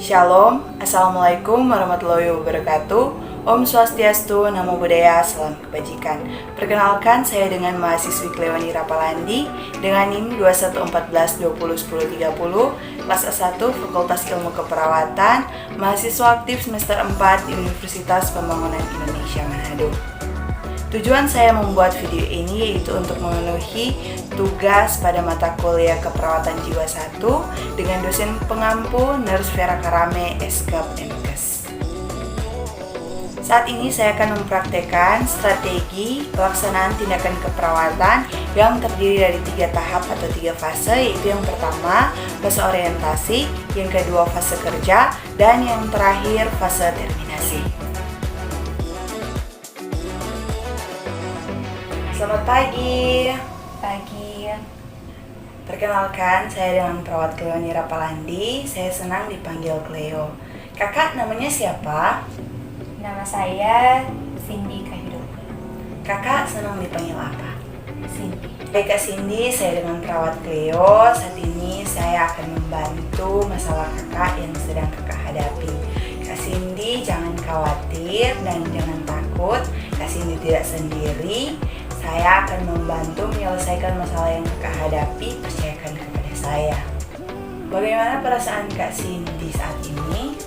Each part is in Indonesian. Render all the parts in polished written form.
Shalom, Assalamualaikum warahmatullahi wabarakatuh. Om Swastiastu, Namo Buddhaya, Salam Kebajikan. Perkenalkan, saya dengan mahasiswi Cleoni Rapalandi dengan NIM 2114201030, kelas A1 Fakultas Ilmu Keperawatan, mahasiswa aktif semester 4 di Universitas Pembangunan Indonesia Manado. Tujuan saya membuat video ini yaitu untuk memenuhi tugas pada mata kuliah Keperawatan Jiwa 1 dengan dosen pengampu Nurse Vera Karame, SGAP MKes. Saat ini saya akan mempraktekkan strategi pelaksanaan tindakan keperawatan yang terdiri dari 3 tahap atau 3 fase, yaitu yang pertama fase orientasi, yang kedua fase kerja, dan yang terakhir fase terminasi. Selamat pagi. Pagi. Perkenalkan, saya dengan perawat Cleoni Rapalandi. Saya senang dipanggil Cleo. Kakak namanya siapa? Nama saya Cindy Kahidup. Kakak senang dipanggil apa? Cindy. Baik Kak Cindy, saya dengan perawat Cleo. Saat ini saya akan membantu masalah kakak yang sedang kakak hadapi. Kak Cindy jangan khawatir dan jangan takut. Kak Cindy tidak sendiri. Saya akan membantu menyelesaikan masalah yang kakak hadapi. Percayakan kepada saya. Bagaimana perasaan Kak Cindy saat ini?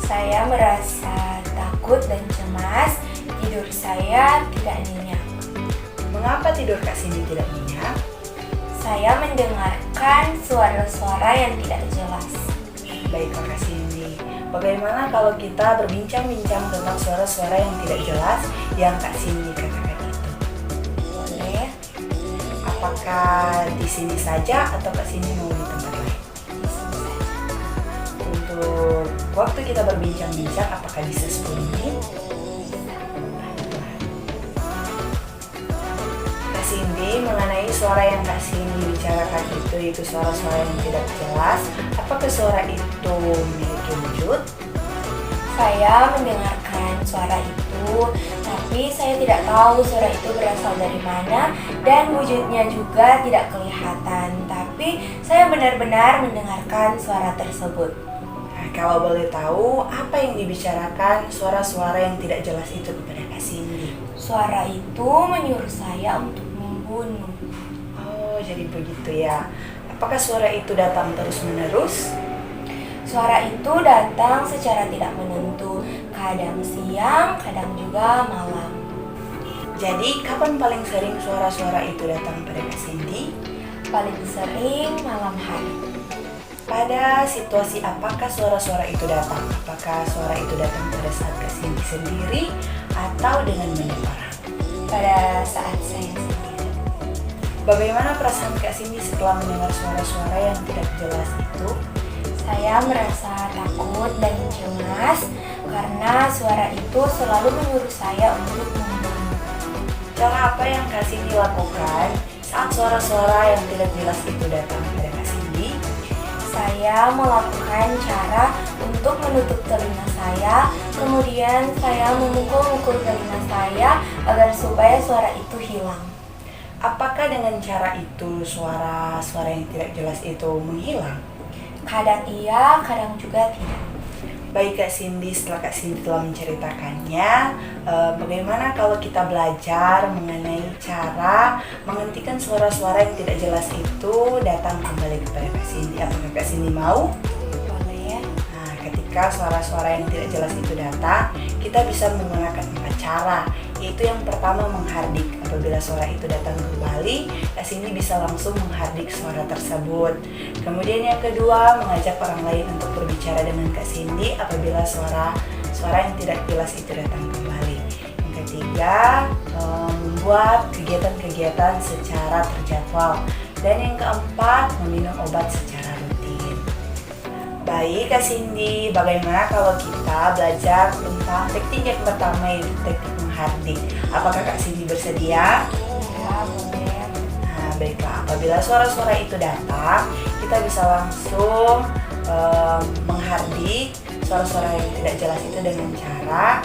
Saya merasa takut dan cemas. Tidur saya tidak nyenyak. Mengapa tidur Kak Cindy tidak nyenyak? Saya mendengarkan suara-suara yang tidak jelas. Baik Kak Cindy, bagaimana kalau kita berbincang-bincang tentang suara-suara yang tidak jelas yang Kak Cindy katakan itu? Boleh? Apakah di sini saja atau Kak Cindy mau di tempat lain? Di sini saja. Untuk waktu kita berbincang-bincang, apakah bisa 10 menit? Kak Cindy, mengenai suara yang Kak Cindy bicarakan itu suara-suara yang tidak jelas, apakah suara itu memiliki wujud? Saya mendengarkan suara itu, tapi saya tidak tahu suara itu berasal dari mana dan wujudnya juga tidak kelihatan. Tapi saya benar-benar mendengarkan suara tersebut. Nah, kalau boleh tahu, apa yang dibicarakan suara-suara yang tidak jelas itu kepada Kak Cindy? Suara itu menyuruh saya untuk membunuh. Oh, jadi begitu ya. Apakah suara itu datang terus-menerus? Suara itu datang secara tidak menentu, kadang siang, kadang juga malam. Jadi, kapan paling sering suara-suara itu datang pada Kak Cindy? Paling sering malam hari. Pada situasi apakah suara-suara itu datang? Apakah suara itu datang pada saat Kak Cindy sendiri atau dengan banyak orang? Pada saat saya sendiri. Bagaimana perasaan Kak Cindy setelah mendengar suara-suara yang tidak jelas itu? Saya merasa takut dan cemas karena suara itu selalu menyuruh saya untuk membunuh. Cara apa yang Kak Cindy lakukan saat suara-suara yang tidak jelas itu datang pada Kak Cindy? Saya melakukan cara untuk menutup telinga saya, kemudian saya memukul-mukul telinga saya agar supaya suara itu hilang. Apakah dengan cara itu suara-suara yang tidak jelas itu menghilang? Kadang iya, kadang juga tidak. Baik Kak Cindy, setelah Kak Cindy telah menceritakannya, bagaimana kalau kita belajar mengenai cara menghentikan suara-suara yang tidak jelas itu datang kembali kepada Kak Cindy? Apakah Kak Cindy mau? Boleh. Nah, ketika suara-suara yang tidak jelas itu datang, kita bisa menggunakan 4 cara. Yaitu yang pertama menghardik. Apabila suara itu datang kembali, Kak Cindy bisa langsung menghardik suara tersebut. Kemudian yang kedua, mengajak orang lain untuk berbicara dengan Kak Cindy apabila suara yang tidak jelas itu datang kembali. Yang ketiga, membuat kegiatan-kegiatan secara terjadwal. Dan yang keempat, meminum obat secara rutin. Baik Kak Cindy, bagaimana kalau kita belajar tentang teknik yang pertama, yaitu teknik menghardik? Apakah Kak Cindy bersedia? Ya, boleh. Nah, baiklah. Apabila suara-suara itu datang, kita bisa langsung menghardik suara-suara yang tidak jelas itu dengan cara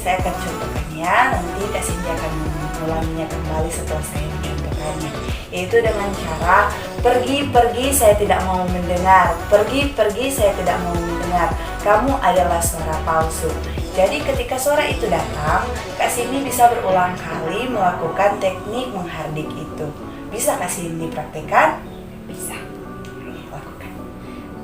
saya akan contohkannya, nanti Kak Cindy akan mengulanginya kembali setelah saya mencontohkannya. Yaitu dengan cara pergi saya tidak mau mendengar, pergi saya tidak mau mendengar, kamu adalah suara palsu. Jadi ketika suara itu datang, Kak Cindy bisa berulang kali melakukan teknik menghardik itu. Bisa Kak Cindy praktekkan? Bisa. Lakukan.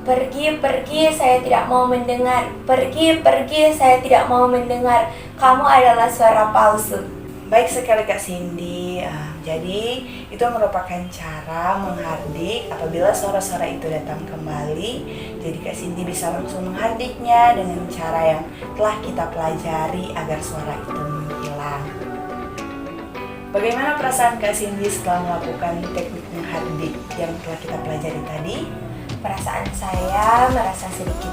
Pergi, saya tidak mau mendengar. Pergi, saya tidak mau mendengar. Kamu adalah suara palsu. Baik sekali Kak Cindy. Jadi itu merupakan cara menghardik apabila suara-suara itu datang kembali. Jadi Kak Cindy bisa langsung menghardiknya dengan cara yang telah kita pelajari agar suara itu menghilang. Bagaimana perasaan Kak Cindy setelah melakukan teknik menghardik yang telah kita pelajari tadi? Perasaan saya merasa sedikit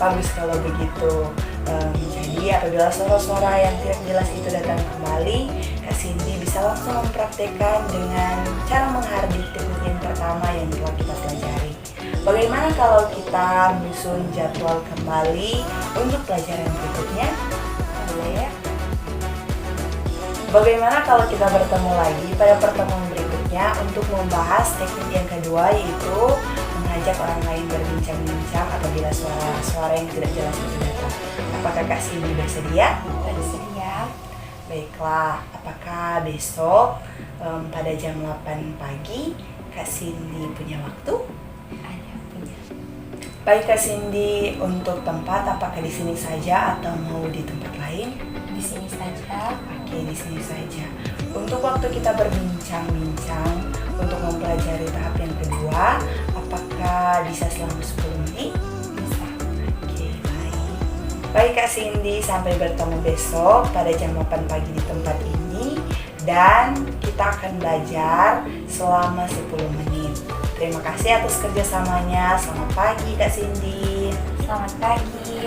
Bagus kalau begitu. Jadi apabila suara-suara yang tidak jelas itu datang kembali, Kak Cindy bisa langsung mempraktekkan dengan cara menghardik teknik yang pertama yang telah kita pelajari. Bagaimana kalau kita menyusun jadwal kembali untuk pelajaran berikutnya? boleh ya? Bagaimana kalau kita bertemu lagi pada pertemuan berikutnya untuk membahas teknik yang kedua, yaitu mengajak orang lain berbincang-bincang apabila suara-suara yang tidak jelas itu datang. Apakah Kak Cindy bersedia? Bersedia. Baiklah, apakah besok pada jam 8 pagi Kak Cindy punya waktu? Ada punya. Baik Kak Cindy, untuk tempat apakah di sini saja atau mau di tempat lain? Di sini saja. Oke, di sini saja. Untuk waktu kita berbincang-bincang untuk mempelajari tahap yang kedua, apakah bisa selama 10 menit? Bisa. Oke, baik. Baik Kak Cindy, sampai bertemu besok pada jam 8 pagi di tempat ini. Dan kita akan belajar selama 10 menit. Terima kasih atas kerjasamanya. Selamat pagi Kak Cindy. Selamat pagi.